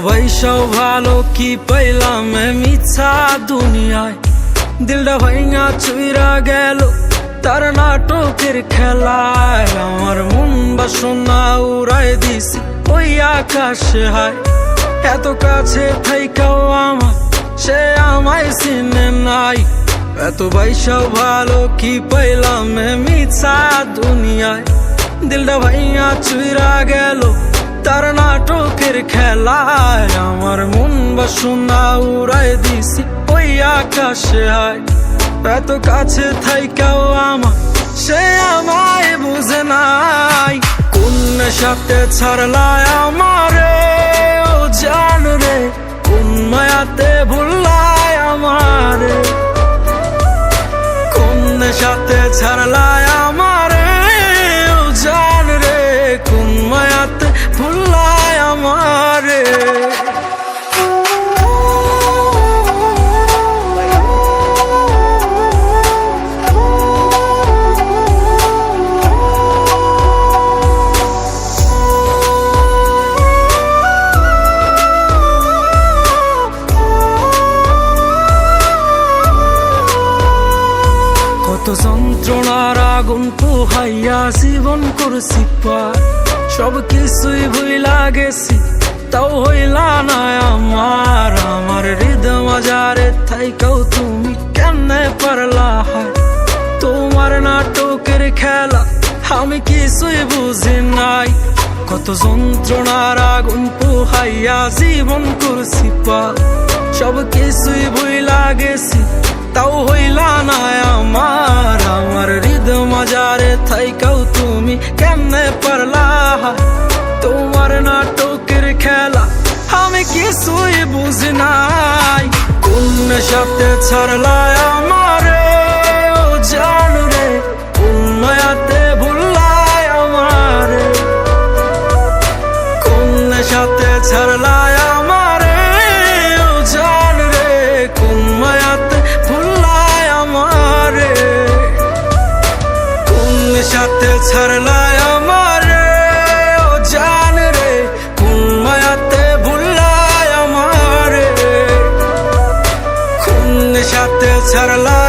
বৈশাও ভালো কি পাইলাম মিছা দুনিয়ায়, দিলটা ভাইঙা চুইরা গেল তার নাটকের খেলায়। আমার মন বাসনা উড়াই দিছি ওই আকাশে হায়, এত কাছে থাইকাও আমার সে আমায় চিনে নাই। এত বৈশাও ভালো কি পাইলাম মিছা দুনিয়ায়, দিলটা ভাইঙা চুইরা গেল তার নাটকের খেলায়। আমার মন বাসনা উড়াই দিছি ওই আকাশে হায়, এত কাছে থাইকাও আমার সে আমায় বুঝে নাই। কোন নেশাতে ছাড়লায় আমারে ও জান রে, কোন মায়াতে ভুললায় আমারে, কোন নেশাতে ছাড়লায় আমারে ও জান রে, কোন মায়াতে ভুললায় আমারে। যন্ত্রণার আগুন পোহাইয়া জীবন করছি পার, সব কিছুই ভুইলা গেছি তাও হইলা না আমার। আমার হৃদয় মাজারে থাইকাও তুমি কেমনে পারলা হয়, তোমার নাটকের খেলা আমি কিছুই বুঝি নাই। কত যন্ত্রণার আগুন পোহাইয়া জীবন করছি পার, সব কিছুই ভুইলা গেছি তাও হইলা না আমার। আমার হৃদয় মাজারে থাইকাও তুমি কেমনে পারলা, তোমার নাটকের খেলা আমি কিছুই বুঝি নাই। কোন নেশাতে ছাড়লায় আমারে ও জান রে, কোন মায়াতে ভুললায় আমারে, কোন নেশাতে ছাড়লায় আমারে ও জান রে, কোন মায়াতে ভুললায় আমারে, কোন নেশাতে ছাড়লায় আমারে ও জান রে, কোন মায়াতে ভুললায় আমারে, কোন নেশাতে ছাড়লায়